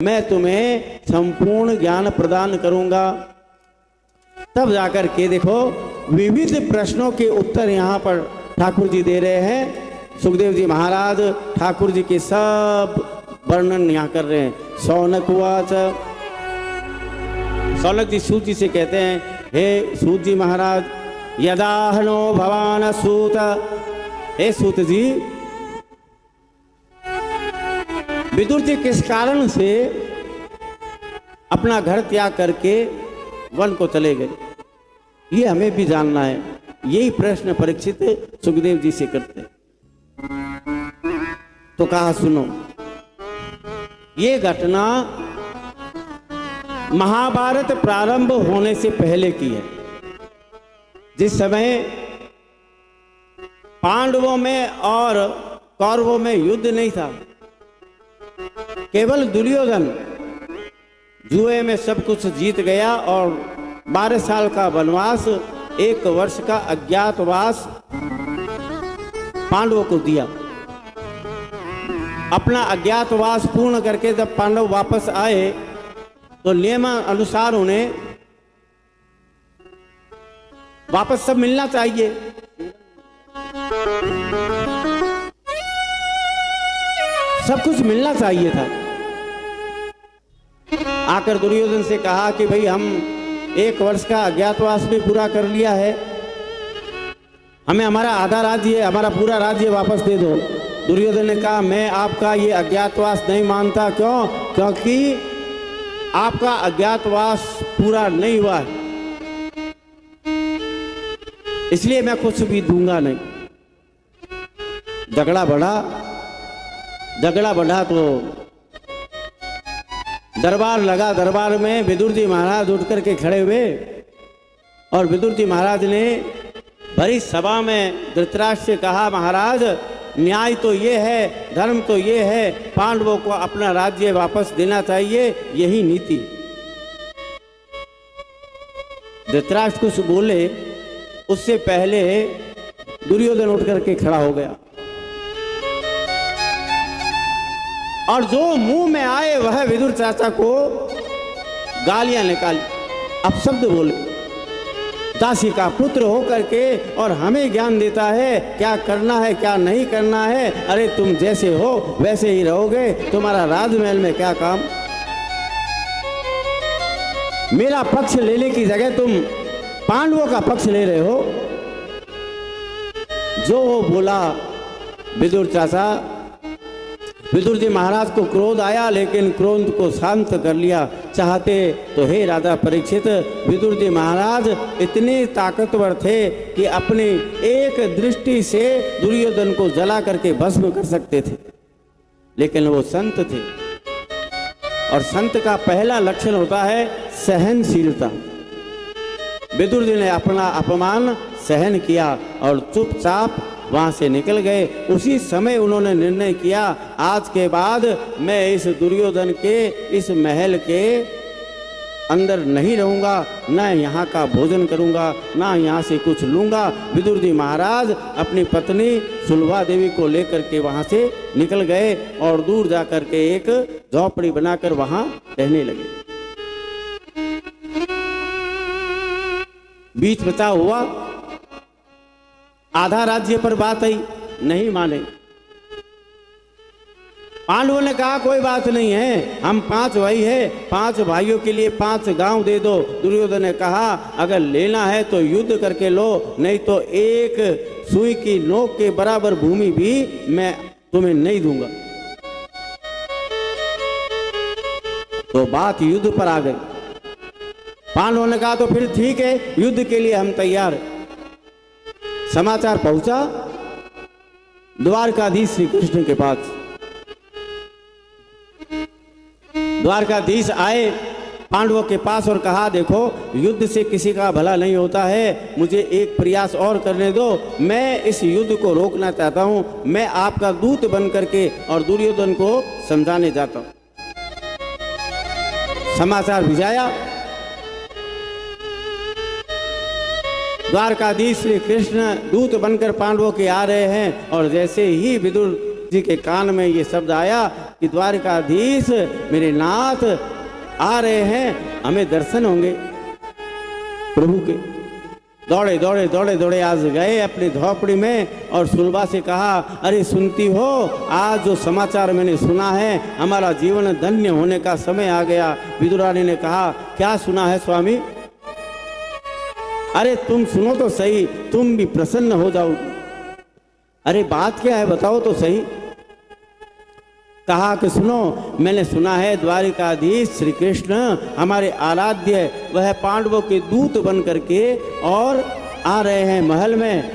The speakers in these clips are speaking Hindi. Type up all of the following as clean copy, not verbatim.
मैं तुम्हें संपूर्ण ज्ञान प्रदान करूंगा। तब जाकर के देखो विविध प्रश्नों के उत्तर यहाँ पर ठाकुर जी दे रहे हैं। सुखदेव जी महाराज ठाकुर जी के सब वर्णन यहाँ कर रहे हैं। शौनक उवाच, शौनक जी सूत जी से कहते हैं, हे सूत जी महाराज, यदाहनो भवान सूत, हे सूत जी, विदुर जी किस कारण से अपना घर त्याग करके वन को चले गए, ये हमें भी जानना है। यही प्रश्न परीक्षित सुखदेव जी से करते। तो कहा सुनो, ये घटना महाभारत प्रारंभ होने से पहले की है, जिस समय पांडवों में और कौरवों में युद्ध नहीं था। केवल दुर्योधन जुए में सब कुछ जीत गया और 12 साल का वनवास, 1 वर्ष का अज्ञातवास पांडवों को दिया। अपना अज्ञातवास पूर्ण करके जब पांडव वापस आए तो नियम अनुसार उन्हें वापस सब मिलना चाहिए। सब कुछ मिलना चाहिए था। आकर दुर्योधन से कहा कि भाई हम 1 वर्ष का अज्ञातवास भी पूरा कर लिया है, हमें हमारा आधा राज्य, हमारा पूरा राज्य वापस दे दो। दुर्योधन ने कहा मैं आपका ये अज्ञातवास नहीं मानता। क्यों? क्योंकि आपका अज्ञातवास पूरा नहीं हुआ है, इसलिए मैं कुछ भी दूंगा नहीं। झगड़ा बढ़ा तो दरबार लगा। दरबार में विदुर जी महाराज उठ करके खड़े हुए और विदुर जी महाराज ने भरी सभा में धृतराष्ट्र से कहा, महाराज न्याय तो ये है, धर्म तो ये है, पांडवों को अपना राज्य वापस देना चाहिए, यही नीति। धृतराष्ट्र कुछ बोले उससे पहले दुर्योधन उठ करके खड़ा हो गया और जो मुंह में आए वह विदुर चाचा को गालियां निकाली, अपशब्द बोले। दासी का पुत्र हो करके और हमें ज्ञान देता है क्या करना है क्या नहीं करना है। अरे तुम जैसे हो वैसे ही रहोगे, तुम्हारा राजमहल में क्या काम। मेरा पक्ष लेने की जगह तुम पांडवों का पक्ष ले रहे हो। जो वो बोला विदुर चाचा, विदुर जी महाराज को क्रोध आया, लेकिन क्रोध को शांत कर लिया। चाहते तो हे राजा परीक्षित, विदुर जी महाराज इतने ताकतवर थे कि अपनी एक दृष्टि से दुर्योधन को जला करके भस्म कर सकते थे, लेकिन वो संत थे और संत का पहला लक्षण होता है सहनशीलता। विदुर जी ने अपना अपमान सहन किया और चुपचाप वहां से निकल गए। उसी समय उन्होंने निर्णय किया, आज के बाद मैं इस दुर्योधन के इस महल के अंदर नहीं रहूंगा, न यहाँ का भोजन करूंगा, न यहाँ से कुछ लूंगा। विदुर जी महाराज अपनी पत्नी सुलभा देवी को लेकर के वहां से निकल गए और दूर जाकर के एक झोपड़ी बनाकर वहां रहने लगे। बीच बचा हुआ आधा राज्य पर बात आई, नहीं माने। पांडवों ने कहा कोई बात नहीं है, हम 5 भाई है, 5 भाइयों के लिए 5 गांव दे दो। दुर्योधन ने कहा अगर लेना है तो युद्ध करके लो, नहीं तो एक सुई की नोक के बराबर भूमि भी मैं तुम्हें नहीं दूंगा। तो बात युद्ध पर आ गई। पांडवों ने कहा तो फिर ठीक है, युद्ध के लिए हम तैयार हैं। समाचार पहुंचा द्वारकाधीश श्री कृष्ण के पास। द्वारकाधीश आए पांडवों के पास और कहा देखो युद्ध से किसी का भला नहीं होता है, मुझे एक प्रयास और करने दो, मैं इस युद्ध को रोकना चाहता हूं। मैं आपका दूत बन करके और दुर्योधन को समझाने जाता हूं। समाचार भिजाया। द्वारकाधीश श्री कृष्ण दूत बनकर पांडवों के आ रहे हैं और जैसे ही विदुर जी के कान में ये शब्द आया, कि द्वारकाधीश मेरे नाथ आ रहे हैं, हमें दर्शन होंगे प्रभु के। दौड़े दौड़े दौड़े दौड़े आज गए अपनी झोपड़ी में और सुलभा से कहा, अरे सुनती हो, आज जो समाचार मैंने सुना है, हमारा जीवन धन्य होने का समय आ गया। विदुरानी ने कहा, क्या सुना है स्वामी? अरे तुम सुनो तो सही, तुम भी प्रसन्न हो जाओ। अरे बात क्या है, बताओ तो सही। कहा कि सुनो, मैंने सुना है द्वारिकाधीश श्री कृष्ण हमारे आराध्य, वह पांडवों के दूत बन करके और आ रहे हैं महल में,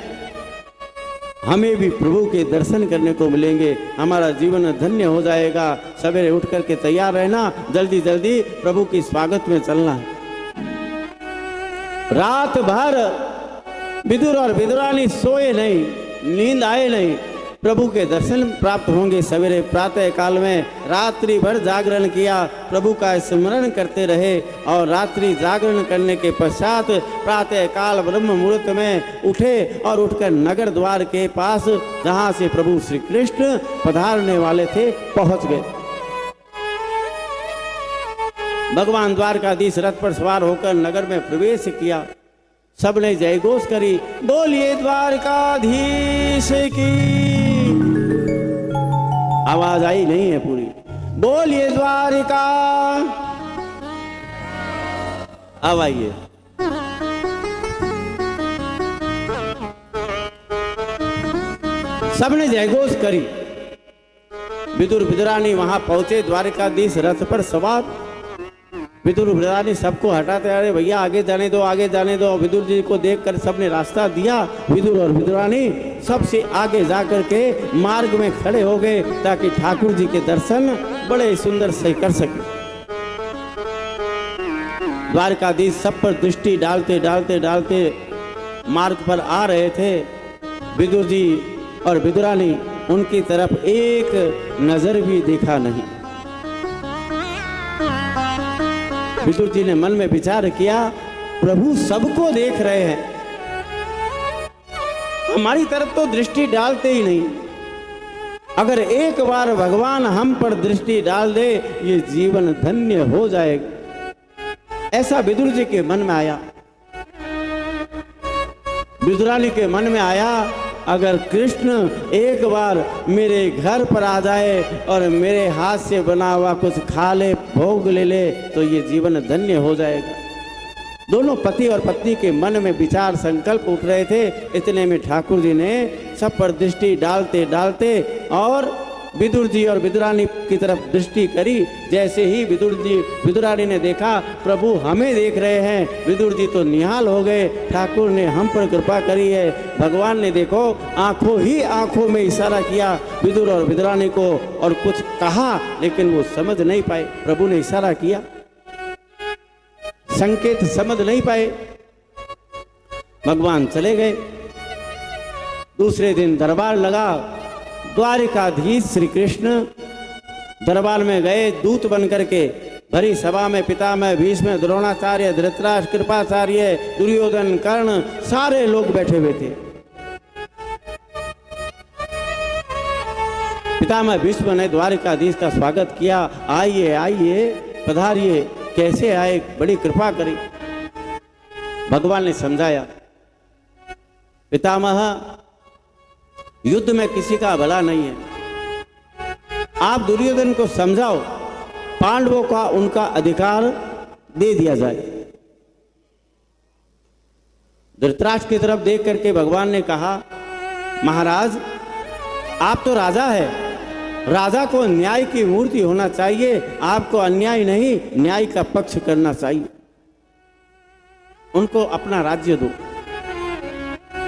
हमें भी प्रभु के दर्शन करने को मिलेंगे, हमारा जीवन धन्य हो जाएगा। सवेरे उठ करके तैयार रहना, जल्दी जल्दी प्रभु के स्वागत में चलना। रात भर विदुर और विदुरानी सोए नहीं, नींद आए नहीं, प्रभु के दर्शन प्राप्त होंगे। सवेरे प्रातः काल में रात्रि भर जागरण किया, प्रभु का स्मरण करते रहे और रात्रि जागरण करने के पश्चात प्रातः काल ब्रह्म मुहूर्त में उठे और उठकर नगर द्वार के पास जहाँ से प्रभु श्री कृष्ण पधारने वाले थे पहुँच गए। भगवान द्वारकाधीश रथ पर सवार होकर नगर में प्रवेश किया। सबने जयघोष करी, बोलिए द्वारकाधीश की। आवाज आई नहीं है पूरी, बोलिए द्वारिका। अब आइए। सबने जयघोष करी। विदुर विदुरानी वहां पहुंचे, द्वारिकाधीश रथ पर सवार। विदुर विदुरानी सबको हटाते, अरे भैया आगे जाने दो, आगे जाने दो। विदुर जी को देखकर सबने रास्ता दिया। विदुर और विदुरानी सबसे आगे जाकर के मार्ग में खड़े हो गए ताकि ठाकुर जी के दर्शन बड़े सुंदर से कर सके। द्वारकाधीश सब पर दृष्टि डालते डालते डालते मार्ग पर आ रहे थे। विदुर जी और विदुरानी उनकी तरफ एक नजर भी देखा नहीं। विदुर जी ने मन में विचार किया, प्रभु सबको देख रहे हैं, हमारी तरफ तो दृष्टि डालते ही नहीं। अगर एक बार भगवान हम पर दृष्टि डाल दे, ये जीवन धन्य हो जाएगा। ऐसा विदुर जी के मन में आया। विदुरानी के मन में आया, अगर कृष्ण एक बार मेरे घर पर आ जाए और मेरे हाथ से बना हुआ कुछ खा ले, भोग ले ले, तो ये जीवन धन्य हो जाएगा। दोनों पति और पत्नी के मन में विचार संकल्प उठ रहे थे। इतने में ठाकुर जी ने सब पर दृष्टि डालते डालते और विदुर जी और विदुरानी की तरफ दृष्टि करी। जैसे ही विदुर जी विदुरानी ने देखा प्रभु हमें देख रहे हैं, विदुर जी तो निहाल हो गए, ठाकुर ने हम पर कृपा करी है। भगवान ने देखो आंखों ही आंखों में इशारा किया विदुर और विदुरानी को और कुछ कहा, लेकिन वो समझ नहीं पाए। प्रभु ने इशारा किया, संकेत समझ नहीं पाए। भगवान चले गए। दूसरे दिन दरबार लगा। द्वारिकाधीश श्री कृष्ण दरबार में गए दूत बन करके। भरी सभा में पितामह भीष्म, द्रोणाचार्य, धृतराष्ट्र, कृपाचार्य, दुर्योधन, कर्ण सारे लोग बैठे हुए थे। पितामह भीष्म ने द्वारिकाधीश का स्वागत किया। आइए आइए, पधारिए, कैसे आए, बड़ी कृपा करी। भगवान ने समझाया, पितामह युद्ध में किसी का भला नहीं है। आप दुर्योधन को समझाओ, पांडवों का उनका अधिकार दे दिया जाए। धृतराष्ट्र की तरफ देख करके भगवान ने कहा, महाराज आप तो राजा है, राजा को न्याय की मूर्ति होना चाहिए, आपको अन्याय नहीं न्याय का पक्ष करना चाहिए। उनको अपना राज्य दो।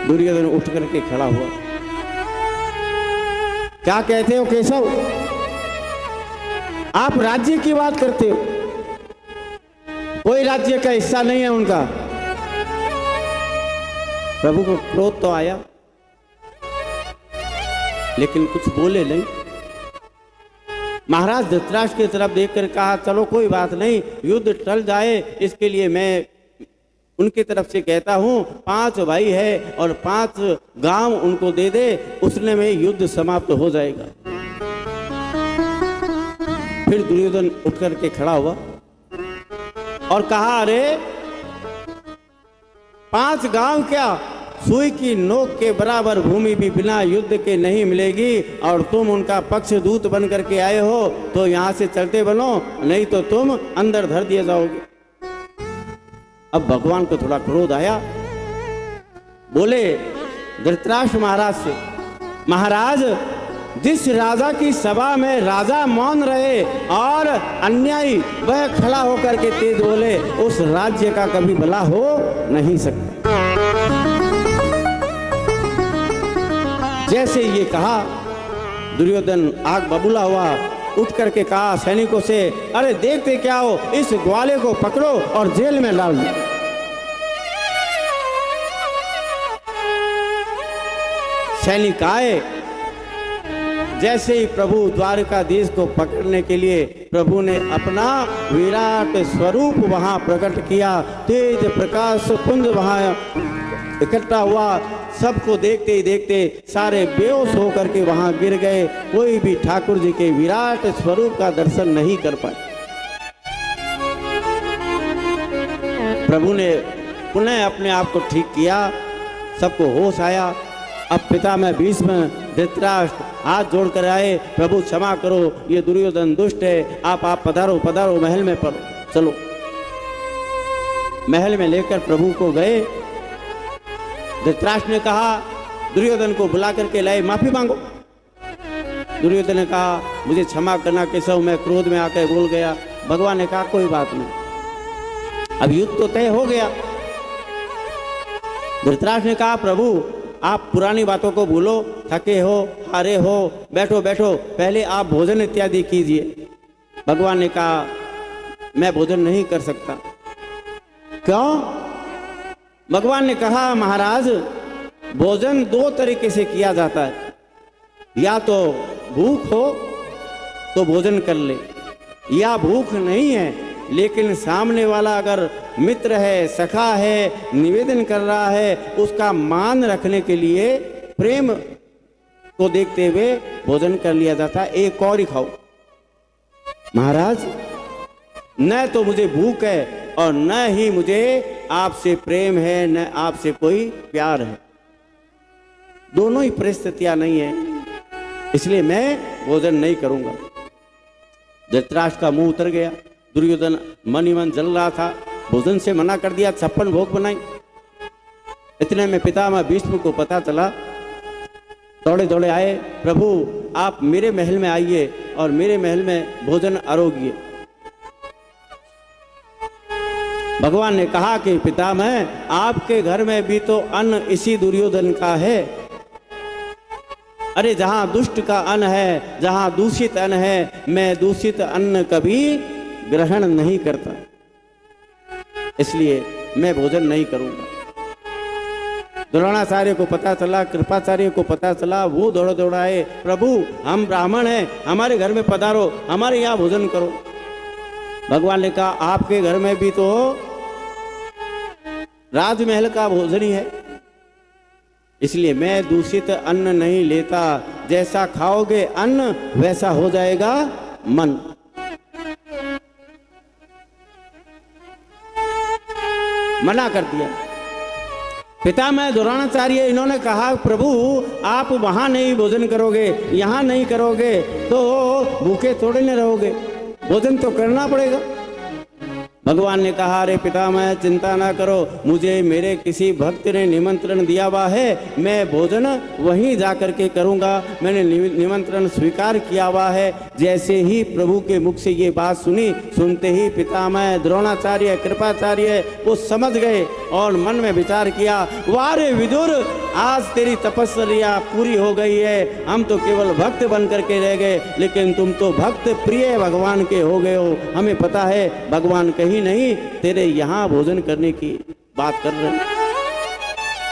दुर्योधन उठ करके खड़ा हुआ। क्या कहते हो केशव, आप राज्य की बात करते हो? कोई राज्य का हिस्सा नहीं है उनका। प्रभु को क्रोध तो आया, लेकिन कुछ बोले नहीं। महाराज धृतराष्ट्र की तरफ देखकर कहा, चलो कोई बात नहीं, युद्ध टल जाए इसके लिए मैं उनकी तरफ से कहता हूं 5 भाई है और 5 गांव उनको दे दे, उसने में युद्ध समाप्त हो जाएगा। फिर दुर्योधन उठ करके खड़ा हुआ और कहा, अरे 5 गांव क्या, सुई की नोक के बराबर भूमि भी बिना युद्ध के नहीं मिलेगी, और तुम उनका पक्ष दूत बन करके आए हो तो यहां से चलते बनो, नहीं तो तुम अंदर धर दिए जाओगे। अब भगवान को थोड़ा क्रोध आया, बोले धृतराष्ट्र महाराज से, महाराज जिस राजा की सभा में राजा मौन रहे और अन्यायी वह खड़ा होकर के तेज बोले, उस राज्य का कभी भला हो नहीं सकता। जैसे ये कहा, दुर्योधन आग बबूला हुआ, उठ करके कहा सैनिकों से, अरे देखते क्या हो, इस ग्वाले को पकड़ो और जेल में डाल दो। सैनिक आए, जैसे ही प्रभु द्वारकाधीश को पकड़ने के लिए प्रभु ने अपना विराट स्वरूप वहां प्रकट किया, तेज प्रकाश पुंज वहां इकट्ठा हुआ। सबको देखते ही देखते सारे बेहोश होकर के वहां गिर गए, कोई भी ठाकुर जी के विराट स्वरूप का दर्शन नहीं कर पाए। प्रभु ने पुनः अपने आप को ठीक किया, सबको होश आया। अब पितामह भीष्म धृतराष्ट्र हाथ जोड़ कर आए, प्रभु क्षमा करो, ये दुर्योधन दुष्ट है, आप पधारो पधारो, महल में पढ़ो, चलो। महल में लेकर प्रभु को गए। धृतराष्ट्र ने कहा, दुर्योधन को बुला करके लाए, माफी मांगो। दुर्योधन ने कहा, मुझे क्षमा करना केशव, मैं क्रोध में आकर बोल गया। भगवान ने कहा, कोई बात नहीं, अब युद्ध तो तय हो गया। धृतराष्ट्र ने कहा, प्रभु आप पुरानी बातों को भूलो, थके हो, हारे हो, बैठो बैठो, पहले आप भोजन इत्यादि कीजिए। भगवान ने कहा, मैं भोजन नहीं कर सकता। क्यों? भगवान ने कहा, महाराज भोजन 2 तरीके से किया जाता है, या तो भूख हो तो भोजन कर ले, या भूख नहीं है लेकिन सामने वाला अगर मित्र है, सखा है, निवेदन कर रहा है, उसका मान रखने के लिए प्रेम को देखते हुए भोजन कर लिया जाता है। एक और ही खाओ। महाराज न तो मुझे भूख है और न ही मुझे आपसे प्रेम है, न आपसे कोई प्यार है, दोनों ही परिस्थितियां नहीं है, इसलिए मैं भोजन नहीं करूंगा। धृतराष्ट्र का मुंह उतर गया। दुर्योधन मन ही मन जल रहा था, भोजन से मना कर दिया, 56 भोग बनाई। इतने में पितामह भीष्म को पता चला, दौड़े दौड़े आए, प्रभु आप मेरे महल में आइए और मेरे महल में भोजन आरोगिए। भगवान ने कहा कि पितामह आपके घर में भी तो अन्न इसी दुर्योधन का है। अरे जहां दुष्ट का अन्न है, जहां दूषित अन्न है, मैं दूषित अन्न कभी ग्रहण नहीं करता, इसलिए मैं भोजन नहीं करूंगा। द्रोणाचार्य को पता चला, कृपाचार्य को पता चला, वो दौड़ दौड़ाए, प्रभु हम ब्राह्मण हैं, हमारे घर में पधारो, हमारे यहाँ भोजन करो। भगवान ने कहा, आपके घर में भी तो राजमहल का भोजन ही है, इसलिए मैं दूषित अन्न नहीं लेता, जैसा खाओगे अन्न वैसा हो जाएगा मन। मना कर दिया। पितामह द्रोणाचार्य इन्होंने कहा, प्रभु आप वहां नहीं भोजन करोगे, यहां नहीं करोगे तो भूखे थोड़े न रहोगे, भोजन तो करना पड़ेगा। भगवान ने कहा, अरे पितामह चिंता ना करो, मुझे मेरे किसी भक्त ने निमंत्रण दिया हुआ है, मैं भोजन वहीं जाकर के करूंगा, मैंने निमंत्रण स्वीकार किया हुआ है। जैसे ही प्रभु के मुख से ये बात सुनी, सुनते ही पितामह द्रोणाचार्य कृपाचार्य वो समझ गए और मन में विचार किया, वारे विदुर आज तेरी तपस्या पूरी हो गई है, हम तो केवल भक्त बन करके रह गए, लेकिन तुम तो भक्त प्रिय भगवान के हो गए हो। हमें पता है भगवान कहीं नहीं तेरे यहां भोजन करने की बात कर रहे।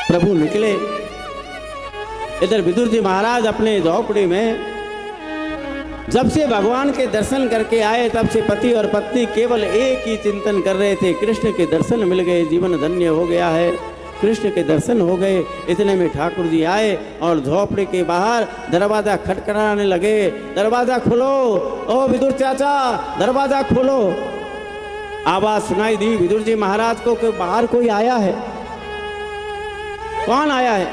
प्रभु निकले। इधर विदुर जी महाराज अपने झोपड़ी में जब से भगवान के दर्शन करके आए, तब से पति और पत्नी केवल एक ही चिंतन कर रहे थे, कृष्ण के दर्शन मिल गए, जीवन धन्य हो गया है। कृष्ण के दर्शन हो गए। इतने में ठाकुर जी आए और झोपड़ी के बाहर दरवाजा खटखटाने लगे, दरवाजा खोलो, ओ विदुर चाचा दरवाजा खोलो। आवाज सुनाई दी विदुर जी महाराज को कि बाहर कोई आया है। कौन आया है?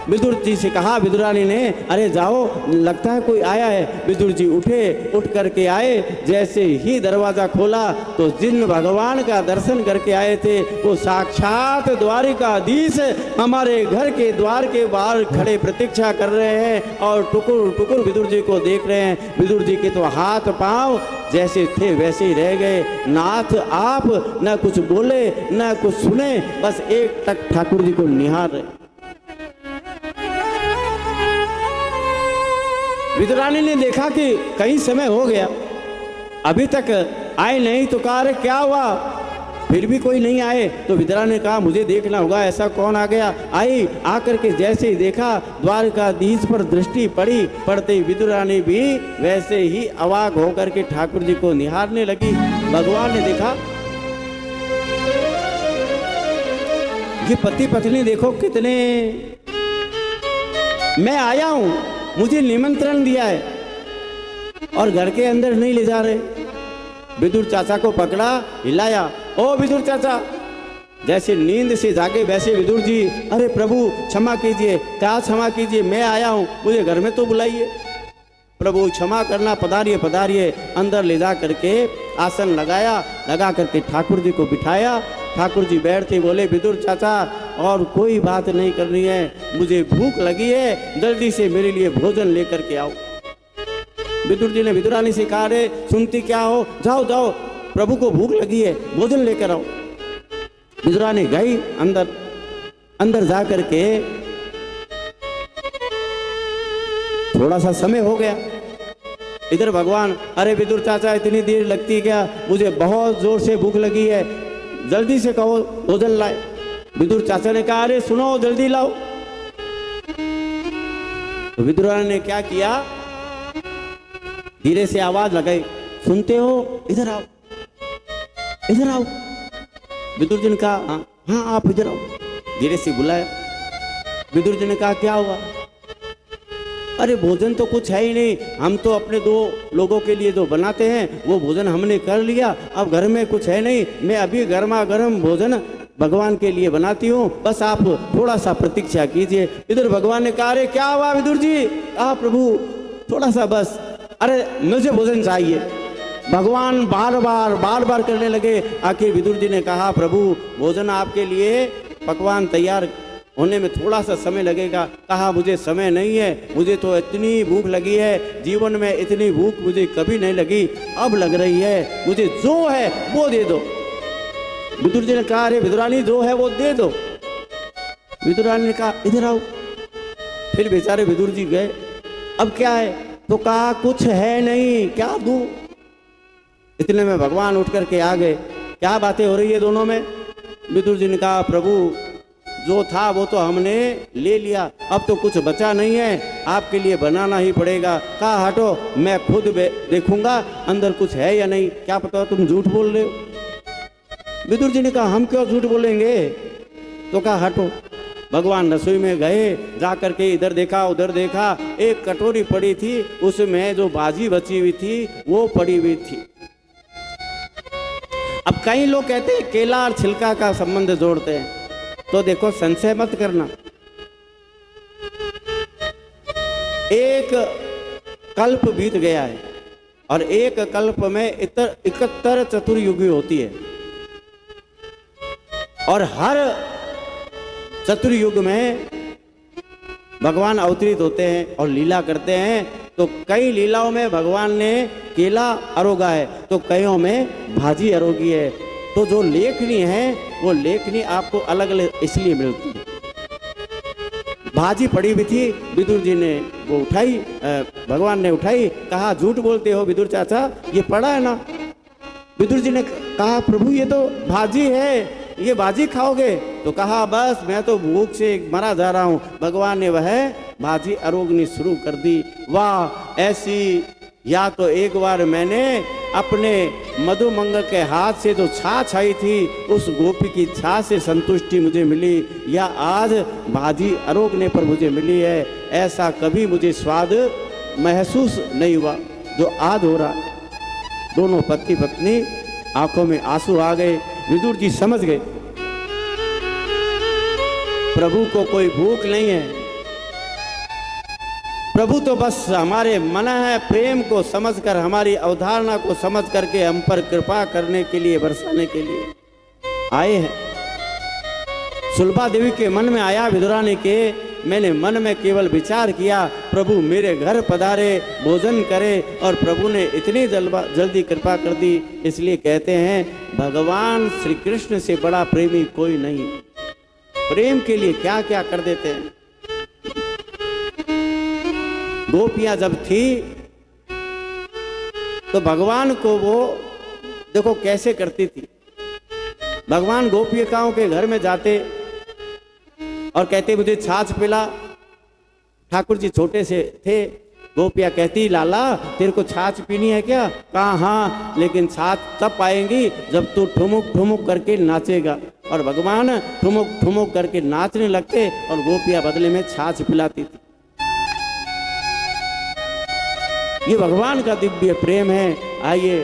विदुर जी से कहा विदुरानी ने, अरे जाओ लगता है कोई आया है। विदुर जी उठे, उठ करके आए। जैसे ही दरवाजा खोला तो जिन भगवान का दर्शन करके आए थे वो साक्षात द्वारिकाधीश हमारे घर के द्वार के बाहर खड़े प्रतीक्षा कर रहे हैं और टुकुर टुकुर विदुर जी को देख रहे हैं। विदुर जी के तो हाथ पांव जैसे थे वैसे ही रह गए। नाथ आप न कुछ बोले न कुछ सुने, बस एक टक ठाकुर जी को निहार रहे। विदुरानी ने देखा कि कई समय हो गया अभी तक आए नहीं, तो कहा अरे क्या हुआ, फिर भी कोई नहीं आए। तो विदुरानी ने कहा मुझे देखना होगा ऐसा कौन आ गया। आई आकर के जैसे ही देखा द्वारकाधीश पर दृष्टि पड़ी, पड़ते ही विदुरानी भी वैसे ही अवाक होकर के ठाकुर जी को निहारने लगी। भगवान ने देखा ये पति पत्नी देखो कितने, मैं आया हूं, मुझे निमंत्रण दिया है और घर के अंदर नहीं ले जा रहे। विदुर चाचा को पकड़ा, हिलाया, ओ विदुर चाचा। जैसे नींद से जागे वैसे विदुर जी, अरे प्रभु क्षमा कीजिए। क्या क्षमा कीजिए, मैं आया हूं, मुझे घर में तो बुलाइए। प्रभु क्षमा करना, पधारिए पधारिए। अंदर ले जा करके आसन लगाया, लगा करके ठाकुर जी को बिठाया। ठाकुर जी बैठते बोले विदुर चाचा और कोई बात नहीं करनी है, मुझे भूख लगी है, जल्दी से मेरे लिए भोजन लेकर के आओ। विदुर जी ने विदुरानी से कहा रे सुनती क्या हो, जाओ जाओ प्रभु को भूख लगी है, भोजन लेकर आओ। विदुरानी गई अंदर, अंदर जा करके थोड़ा सा समय हो गया। इधर भगवान, अरे विदुर चाचा इतनी देर लगती क्या, मुझे बहुत जोर से भूख लगी है, जल्दी से कहो भोजन लाए। विदुर चाचा ने कहा अरे सुनो जल्दी लाओ। तो विदुरानी ने क्या किया, धीरे से आवाज लगाई, सुनते हो, इधर आओ, इधर आओ। विदुर जी ने कहा हाँ आप इधर आओ। धीरे से बुलाया। विदुर जी ने कहा क्या हुआ, अरे भोजन तो कुछ है ही नहीं, हम तो अपने 2 लोगों के लिए जो बनाते हैं वो भोजन हमने कर लिया, अब घर में कुछ है नहीं, मैं अभी गर्मा गर्म भोजन भगवान के लिए बनाती हूँ, बस आप थोड़ा सा प्रतीक्षा कीजिए। इधर भगवान ने कहा अरे क्या हुआ विदुर जी, प्रभु थोड़ा सा बस, अरे मुझे भोजन चाहिए। भगवान बार बार करने लगे। आखिर विदुर जी ने कहा प्रभु भोजन आपके लिए पकवान तैयार होने में थोड़ा सा समय लगेगा। कहा मुझे समय नहीं है, मुझे तो इतनी भूख लगी है, जीवन में इतनी भूख मुझे कभी नहीं लगी, अब लग रही है, मुझे जो है वो दे दो। विदुर जी ने कहा अरे विदुरानी जो है वो दे दो। विदुरानी ने कहा इधर आओ। फिर बेचारे विदुर जी गए, अब क्या है, तो कहा कुछ है नहीं, क्या दूं। इतने में भगवान उठ करके आ गए। क्या बातें हो रही है दोनों में। विदुर जी ने कहा प्रभु जो था वो तो हमने ले लिया, अब तो कुछ बचा नहीं है, आपके लिए बनाना ही पड़ेगा। कहा हटो, मैं खुद देखूंगा अंदर कुछ है या नहीं, क्या पता तुम झूठ बोल रहे हो। विदुर जी ने कहा हम क्यों झूठ बोलेंगे, तो कहा हटो। भगवान रसोई में गए, जा करके इधर देखा उधर देखा, एक कटोरी पड़ी थी, उसमें जो भाजी बची हुई थी वो पड़ी हुई थी। अब कई लोग कहते हैं केला और छिलका का संबंध जोड़ते हैं, तो देखो संशय मत करना। एक कल्प बीत गया है और एक कल्प में 71 चतुर्युगी होती है और हर चतुर्युग में भगवान अवतरित होते हैं और लीला करते हैं। तो कई लीलाओं में भगवान ने केला अरोगा है, तो कईयों में भाजी अरोगी है। तो जो लेखनी है वो लेखनी आपको अलग अलग इसलिए मिलती है। भाजी पड़ी हुई थी, विदुर जी ने वो उठाई, भगवान ने उठाई, कहा झूठ बोलते हो विदुर चाचा, ये पड़ा है ना। विदुर जी ने कहा प्रभु ये तो भाजी है, ये भाजी खाओगे, तो कहा बस मैं तो भूख से मरा जा रहा हूं। भगवान ने वह भाजी अरोगनी शुरू कर दी। वाह, ऐसी या तो एक बार मैंने अपने मधुमंगल के हाथ से जो छाछ आई थी उस गोपी की छाछ से संतुष्टि मुझे मिली, या आज बाजी अरोगने पर मुझे मिली है, ऐसा कभी मुझे स्वाद महसूस नहीं हुआ जो आज हो रहा। दोनों पति पत्नी आंखों में आंसू आ गए। विदुर जी समझ गए प्रभु को कोई भूख नहीं है, प्रभु तो बस हमारे मन है प्रेम को समझकर, हमारी अवधारणा को समझ करके हम पर कृपा करने के लिए, बरसाने के लिए आए हैं। सुलभा देवी के मन में आया विदुरानी के, मैंने मन में केवल विचार किया प्रभु मेरे घर पधारे, भोजन करे, और प्रभु ने इतनी जल्दी कृपा कर दी। इसलिए कहते हैं भगवान श्री कृष्ण से बड़ा प्रेमी कोई नहीं। प्रेम के लिए क्या क्या कर देते हैं। गोपियां जब थी तो भगवान को वो देखो कैसे करती थी। भगवान गोपिकाओं के घर में जाते और कहते मुझे छाछ पिला। ठाकुर जी छोटे से थे, गोपियां कहती लाला तेरे को छाछ पीनी है क्या? कहा हाँ, लेकिन छाछ तब पाएंगी जब तू ठुमुक ठुमुक करके नाचेगा। और भगवान ठुमुक ठुमुक करके नाचने लगते और गोपियां बदले में छाछ पिलाती थी। ये भगवान का दिव्य प्रेम है। आइए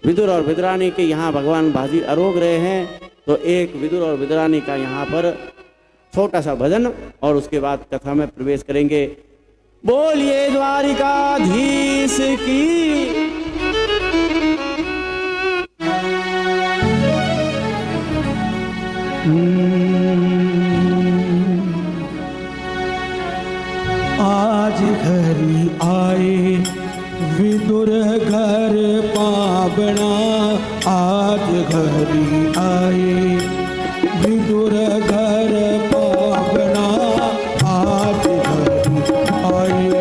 विदुर और विदुरानी के यहाँ भगवान बाजी अरोग रहे हैं, तो एक विदुर और विदुरानी का यहाँ पर छोटा सा भजन और उसके बाद कथा में प्रवेश करेंगे। बोलिए द्वारिकाधीश की। आज घरी आए विदुर घर पावना, आज घरी आए विदुर घर पावना, आज घरी आए।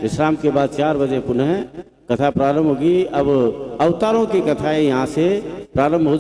विश्राम के बाद 4 बजे पुनः कथा प्रारंभ होगी। अब अवतारों की कथाएं यहाँ से प्रारंभ हो